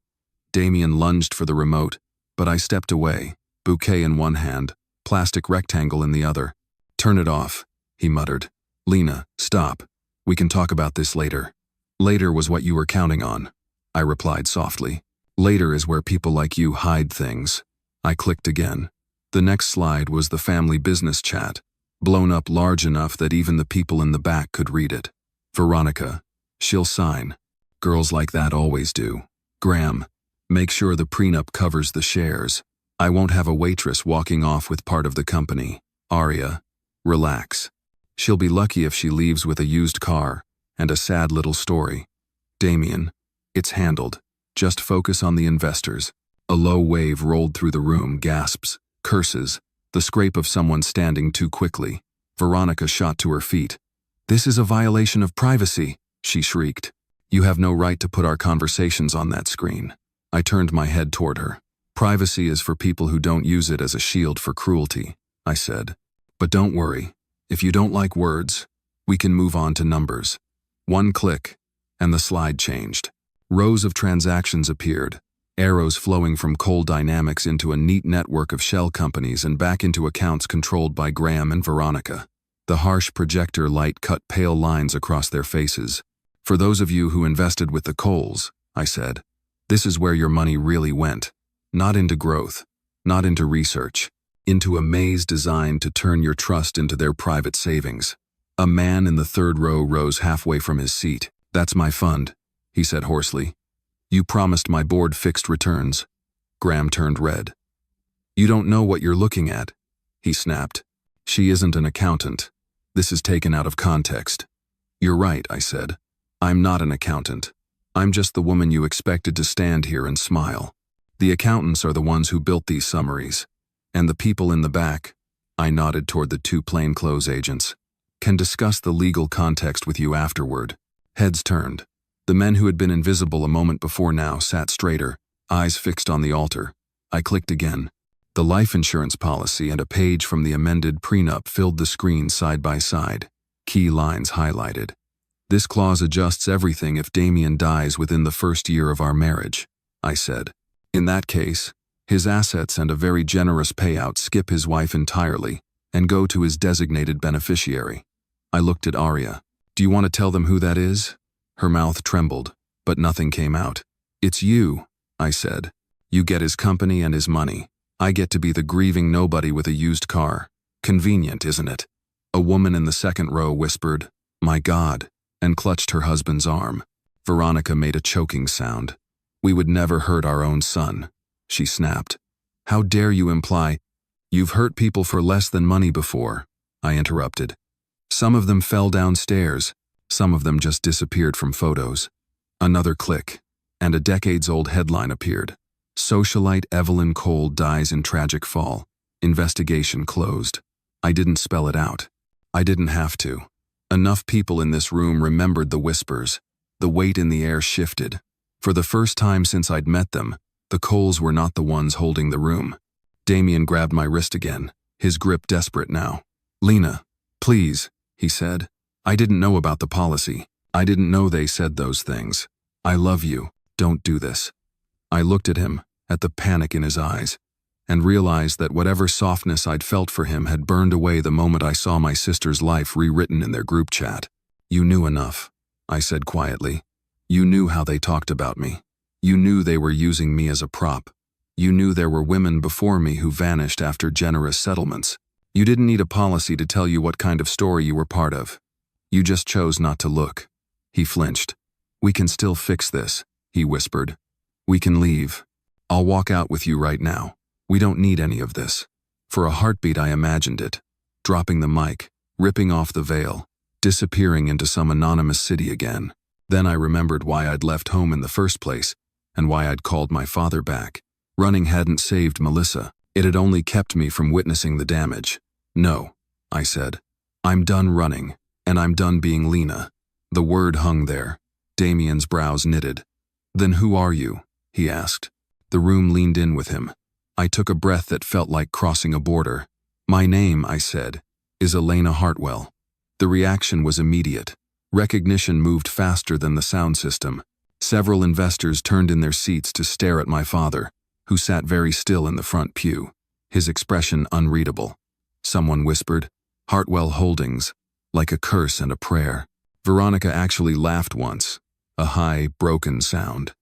[SPEAKER 1] Damien lunged for the remote, but I stepped away, bouquet in one hand, plastic rectangle in the other. Turn it off, he muttered. Lena, stop. We can talk about this later. Later was what you were counting on, I replied softly. Later is where people like you hide things. I clicked again. The next slide was the family business chat, blown up large enough that even the people in the back could read it. Veronica, she'll sign. Girls like that always do. Graham, make sure the prenup covers the shares. I won't have a waitress walking off with part of the company. Aria, relax. She'll be lucky if she leaves with a used car and a sad little story. Damien, it's handled. Just focus on the investors. A low wave rolled through the room, gasps, curses, the scrape of someone standing too quickly. Veronica shot to her feet. This is a violation of privacy, she shrieked. You have no right to put our conversations on that screen. I turned my head toward her. Privacy is for people who don't use it as a shield for cruelty, I said. But don't worry. If you don't like words, we can move on to numbers. One click, and the slide changed. Rows of transactions appeared, arrows flowing from Cole Dynamics into a neat network of shell companies and back into accounts controlled by Graham and Veronica. The harsh projector light cut pale lines across their faces. For those of you who invested with the Coles, I said, this is where your money really went. Not into growth, not into research, into a maze designed to turn your trust into their private savings. A man in the third row rose halfway from his seat. That's my fund, he said hoarsely. You promised my board fixed returns. Graham turned red. You don't know what you're looking at, he snapped. She isn't an accountant. This is taken out of context. You're right, I said. I'm not an accountant. I'm just the woman you expected to stand here and smile. The accountants are the ones who built these summaries. And the people in the back, I nodded toward the 2 plainclothes agents, can discuss the legal context with you afterward. Heads turned. The men who had been invisible a moment before now sat straighter, eyes fixed on the altar. I clicked again. The life insurance policy and a page from the amended prenup filled the screen side by side, key lines highlighted. This clause adjusts everything if Damien dies within the first year of our marriage, I said. In that case, his assets and a very generous payout skip his wife entirely and go to his designated beneficiary. I looked at Arya. Do you want to tell them who that is? Her mouth trembled, but nothing came out. It's you, I said. You get his company and his money. I get to be the grieving nobody with a used car. Convenient, isn't it? A woman in the second row whispered, "My God," and clutched her husband's arm. Veronica made a choking sound. We would never hurt our own son, she snapped. How dare you imply? You've hurt people for less than money before, I interrupted. Some of them fell downstairs. Some of them just disappeared from photos. Another click, and a decades-old headline appeared. Socialite Evelyn Cole dies in tragic fall. Investigation closed. I didn't spell it out. I didn't have to. Enough people in this room remembered the whispers. The weight in the air shifted. For the first time since I'd met them, the Coles were not the ones holding the room. Damien grabbed my wrist again, his grip desperate now. Lena, please, he said. I didn't know about the policy. I didn't know they said those things. I love you. Don't do this. I looked at him, at the panic in his eyes, and realized that whatever softness I'd felt for him had burned away the moment I saw my sister's life rewritten in their group chat. You knew enough, I said quietly. You knew how they talked about me. You knew they were using me as a prop. You knew there were women before me who vanished after generous settlements. You didn't need a policy to tell you what kind of story you were part of. You just chose not to look. He flinched. We can still fix this, he whispered. We can leave. I'll walk out with you right now. We don't need any of this. For a heartbeat I imagined it, dropping the mic, ripping off the veil, disappearing into some anonymous city again. Then I remembered why I'd left home in the first place, and why I'd called my father back. Running hadn't saved Melissa. It had only kept me from witnessing the damage. No, I said. I'm done running, and I'm done being Lena. The word hung there. Damien's brows knitted. Then who are you? He asked. The room leaned in with him. I took a breath that felt like crossing a border. My name, I said, is Elena Hartwell. The reaction was immediate. Recognition moved faster than the sound system. Several investors turned in their seats to stare at my father, who sat very still in the front pew, his expression unreadable. Someone whispered, Hartwell Holdings, like a curse and a prayer. Veronica actually laughed once, a high, broken sound.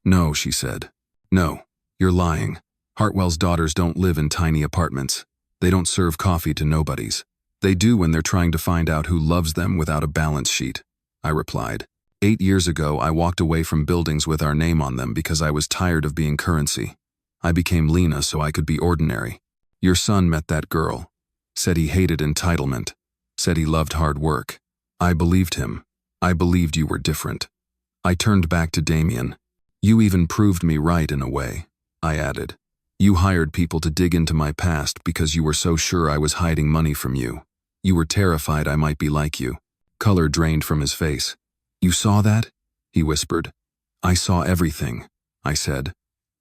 [SPEAKER 1] No, she said. No, you're lying. Hartwell's daughters don't live in tiny apartments. They don't serve coffee to nobodies. They do when they're trying to find out who loves them without a balance sheet, I replied. 8 years ago, I walked away from buildings with our name on them because I was tired of being currency. I became Lena so I could be ordinary. Your son met that girl. Said he hated entitlement. Said he loved hard work. I believed him. I believed you were different. I turned back to Damien. You even proved me right in a way, I added. You hired people to dig into my past because you were so sure I was hiding money from you. You were terrified I might be like you. Color drained from his face. You saw that? He whispered. I saw everything, I said.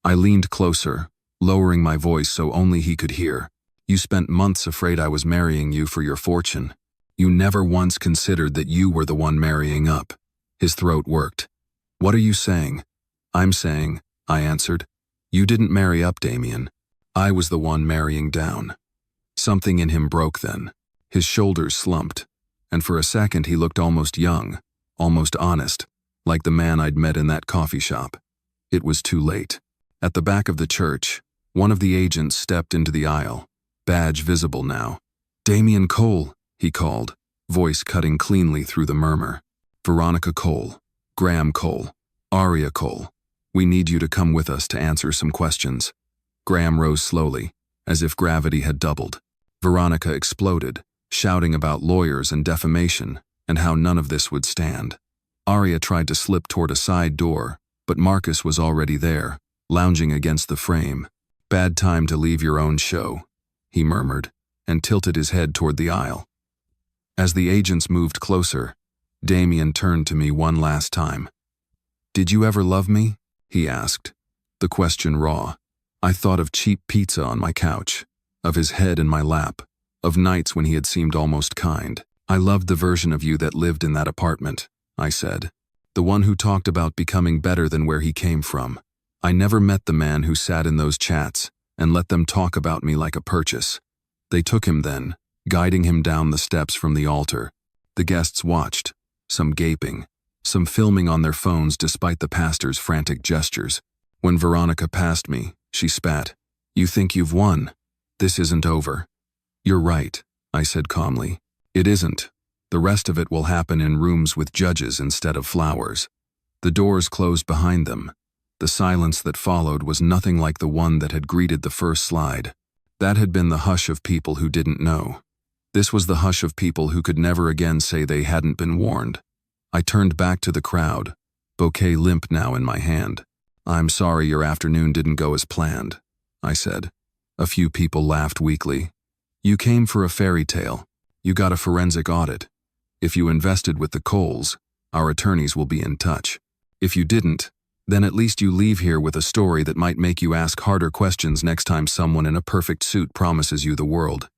[SPEAKER 1] I leaned closer, lowering my voice so only he could hear. You spent months afraid I was marrying you for your fortune. You never once considered that you were the one marrying up. His throat worked. What are you saying? I'm saying, I answered. You didn't marry up, Damien. I was the one marrying down. Something in him broke then. His shoulders slumped, and for a second he looked almost young, almost honest, like the man I'd met in that coffee shop. It was too late. At the back of the church, one of the agents stepped into the aisle, badge visible now. Damien Cole, he called, voice cutting cleanly through the murmur. Veronica Cole, Graham Cole, Arya Cole. We need you to come with us to answer some questions. Graham rose slowly, as if gravity had doubled. Veronica exploded, shouting about lawyers and defamation, and how none of this would stand. Arya tried to slip toward a side door, but Marcus was already there, lounging against the frame. Bad time to leave your own show, he murmured, and tilted his head toward the aisle. As the agents moved closer, Damien turned to me one last time. Did you ever love me? He asked, the question raw. I thought of cheap pizza on my couch, of his head in my lap, of nights when he had seemed almost kind. I loved the version of you that lived in that apartment, I said. The one who talked about becoming better than where he came from. I never met the man who sat in those chats and let them talk about me like a purchase. They took him then, guiding him down the steps from the altar. The guests watched, some gaping, some filming on their phones despite the pastor's frantic gestures. When Veronica passed me, she spat. "You think you've won? This isn't over." "You're right," I said calmly. "It isn't. The rest of it will happen in rooms with judges instead of flowers." The doors closed behind them. The silence that followed was nothing like the one that had greeted the first slide. That had been the hush of people who didn't know. This was the hush of people who could never again say they hadn't been warned. I turned back to the crowd, bouquet limp now in my hand. "I'm sorry your afternoon didn't go as planned," I said. A few people laughed weakly. "You came for a fairy tale. You got a forensic audit. If you invested with the Coles, our attorneys will be in touch. If you didn't, then at least you leave here with a story that might make you ask harder questions next time someone in a perfect suit promises you the world."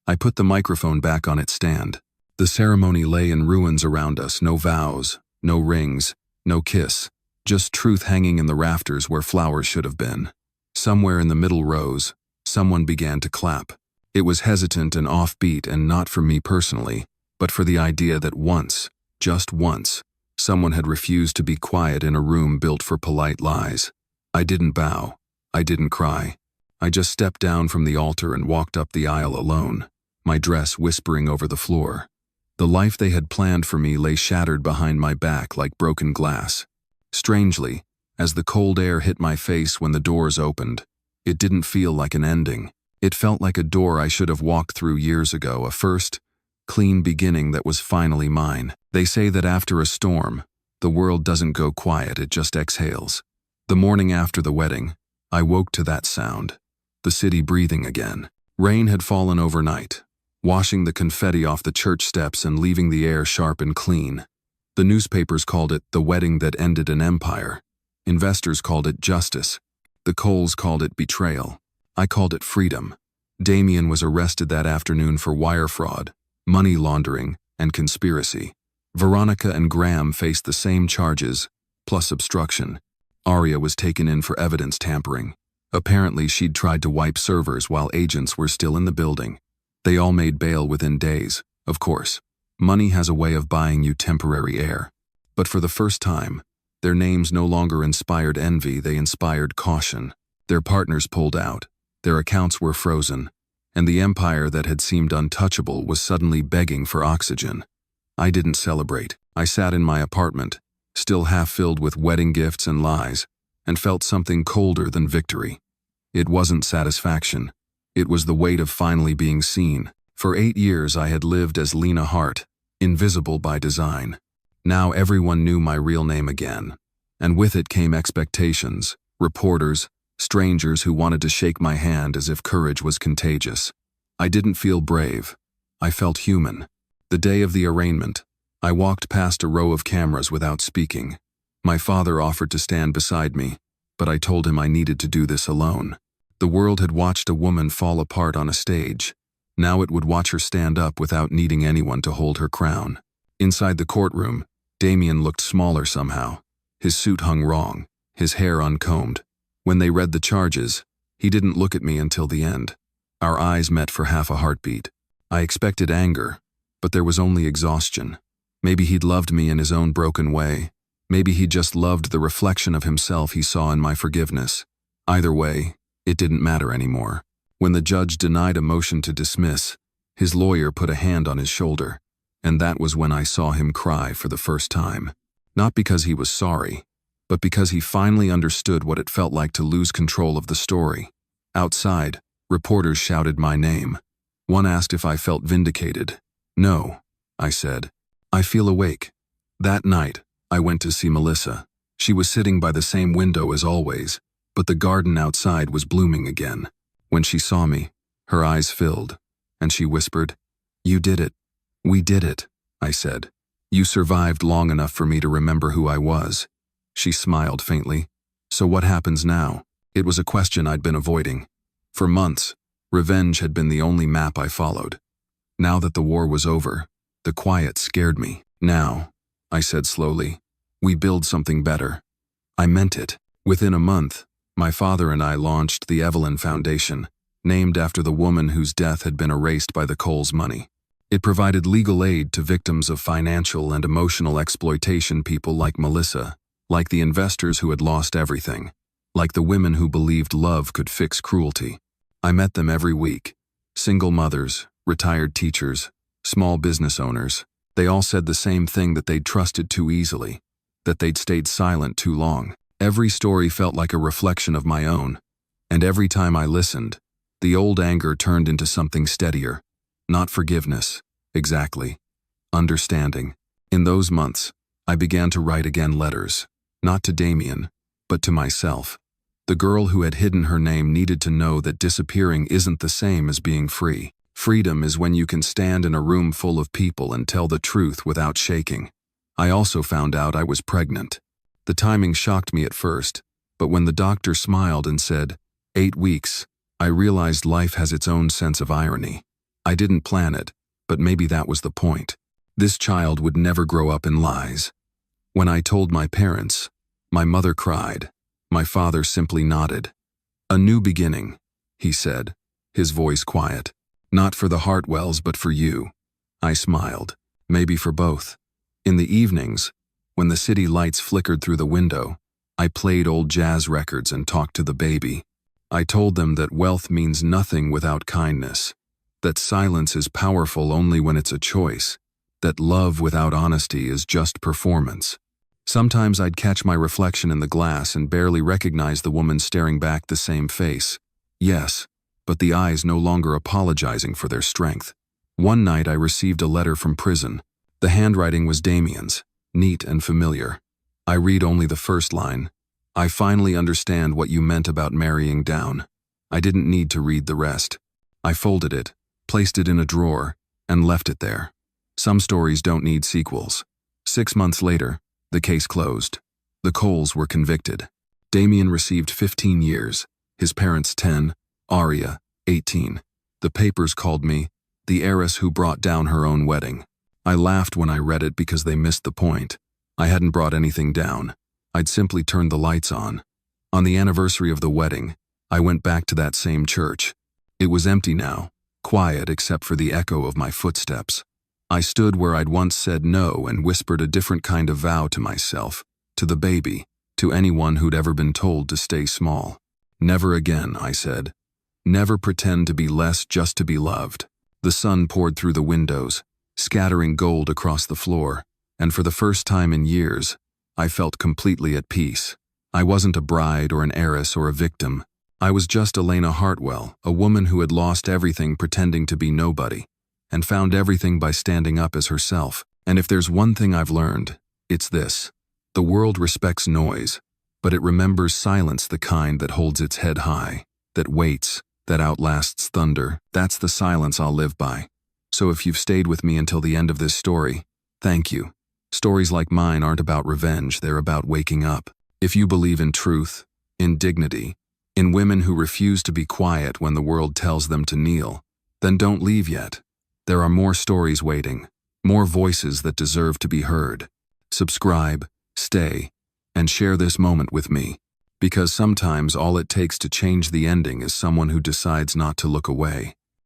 [SPEAKER 1] I put the microphone back on its stand. The ceremony lay in ruins around us, no vows, no rings, no kiss, just truth hanging in the rafters where flowers should have been. Somewhere in the middle rows, someone began to clap. It was hesitant and offbeat, and not for me personally, but for the idea that once, just once, someone had refused to be quiet in a room built for polite lies. I didn't bow. I didn't cry. I just stepped down from the altar and walked up the aisle alone, my dress whispering over the floor. The life they had planned for me lay shattered behind my back like broken glass. Strangely, as the cold air hit my face when the doors opened, it didn't feel like an ending. It felt like a door I should have walked through years ago, a first, clean beginning that was finally mine. They say that after a storm, the world doesn't go quiet, it just exhales. The morning after the wedding, I woke to that sound, the city breathing again. Rain had fallen overnight, washing the confetti off the church steps and leaving the air sharp and clean. The newspapers called it the wedding that ended an empire. Investors called it justice. The Coles called it betrayal. I called it freedom. Damien was arrested that afternoon for wire fraud, money laundering, and conspiracy. Veronica and Graham faced the same charges, plus obstruction. Aria was taken in for evidence tampering. Apparently she'd tried to wipe servers while agents were still in the building. They all made bail within days, of course. Money has a way of buying you temporary air. But for the first time, their names no longer inspired envy, they inspired caution. Their partners pulled out, their accounts were frozen, and the empire that had seemed untouchable was suddenly begging for oxygen. I didn't celebrate. I sat in my apartment, still half filled with wedding gifts and lies, and felt something colder than victory. It wasn't satisfaction. It was the weight of finally being seen. For 8 years I had lived as Lena Hart, invisible by design. Now everyone knew my real name again, and with it came expectations, reporters, strangers who wanted to shake my hand as if courage was contagious. I didn't feel brave. I felt human. The day of the arraignment, I walked past a row of cameras without speaking. My father offered to stand beside me, but I told him I needed to do this alone. The world had watched a woman fall apart on a stage. Now it would watch her stand up without needing anyone to hold her crown. Inside the courtroom, Damien looked smaller somehow. His suit hung wrong, his hair uncombed. When they read the charges, he didn't look at me until the end. Our eyes met for half a heartbeat. I expected anger, but there was only exhaustion. Maybe he'd loved me in his own broken way. Maybe he just loved the reflection of himself he saw in my forgiveness. Either way, it didn't matter anymore. When the judge denied a motion to dismiss, his lawyer put a hand on his shoulder, and that was when I saw him cry for the first time. Not because he was sorry, but because he finally understood what it felt like to lose control of the story. Outside, reporters shouted my name. One asked if I felt vindicated. "No," I said. "I feel awake." That night, I went to see Melissa. She was sitting by the same window as always, but the garden outside was blooming again. When she saw me, her eyes filled, and she whispered, "You did it." "We did it," I said. "You survived long enough for me to remember who I was." She smiled faintly. "So what happens now?" It was a question I'd been avoiding. For months, revenge had been the only map I followed. Now that the war was over, the quiet scared me. Now, I said slowly. We build something better. I meant it. Within a month, my father and I launched the Evelyn Foundation, named after the woman whose death had been erased by the Coles money. It provided legal aid to victims of financial and emotional exploitation, people like Melissa, like the investors who had lost everything, like the women who believed love could fix cruelty. I met them every week. Single mothers, retired teachers, small business owners. They all said the same thing, that they'd trusted too easily, that they'd stayed silent too long. Every story felt like a reflection of my own, and every time I listened, the old anger turned into something steadier. Not forgiveness, exactly. Understanding. In those months, I began to write again letters, not to Damien, but to myself. The girl who had hidden her name needed to know that disappearing isn't the same as being free. Freedom is when you can stand in a room full of people and tell the truth without shaking. I also found out I was pregnant. The timing shocked me at first, but when the doctor smiled and said, 8 weeks, I realized life has its own sense of irony. I didn't plan it, but maybe that was the point. This child would never grow up in lies. When I told my parents, my mother cried. My father simply nodded. A new beginning, he said, his voice quiet. Not for the Hartwells, but for you. I smiled. Maybe for both. In the evenings, when the city lights flickered through the window, I played old jazz records and talked to the baby. I told them that wealth means nothing without kindness, that silence is powerful only when it's a choice, that love without honesty is just performance. Sometimes I'd catch my reflection in the glass and barely recognize the woman staring back, the same face. Yes, but the eyes no longer apologizing for their strength. One night I received a letter from prison. The handwriting was Damien's, neat and familiar. I read only the first line. I finally understand what you meant about marrying down. I didn't need to read the rest. I folded it, placed it in a drawer, and left it there. Some stories don't need sequels. 6 months later, the case closed. The Coles were convicted. Damien received 15 years, his parents 10, Aria, 18. The papers called me the heiress who brought down her own wedding. I laughed when I read it because they missed the point. I hadn't brought anything down. I'd simply turned the lights on. On the anniversary of the wedding, I went back to that same church. It was empty now, quiet except for the echo of my footsteps. I stood where I'd once said no and whispered a different kind of vow to myself, to the baby, to anyone who'd ever been told to stay small. Never again, I said. Never pretend to be less just to be loved. The sun poured through the windows, scattering gold across the floor, and for the first time in years, I felt completely at peace. I wasn't a bride or an heiress or a victim. I was just Elena Hartwell, a woman who had lost everything pretending to be nobody, and found everything by standing up as herself. And if there's one thing I've learned, it's this. The world respects noise, but it remembers silence, the kind that holds its head high, that waits, that outlasts thunder. That's the silence I'll live by. So if you've stayed with me until the end of this story, thank you. Stories like mine aren't about revenge, they're about waking up. If you believe in truth, in dignity, in women who refuse to be quiet when the world tells them to kneel, then don't leave yet. There are more stories waiting, more voices that deserve to be heard. Subscribe, stay, and share this moment with me, because sometimes all it takes to change the ending is someone who decides not to look away.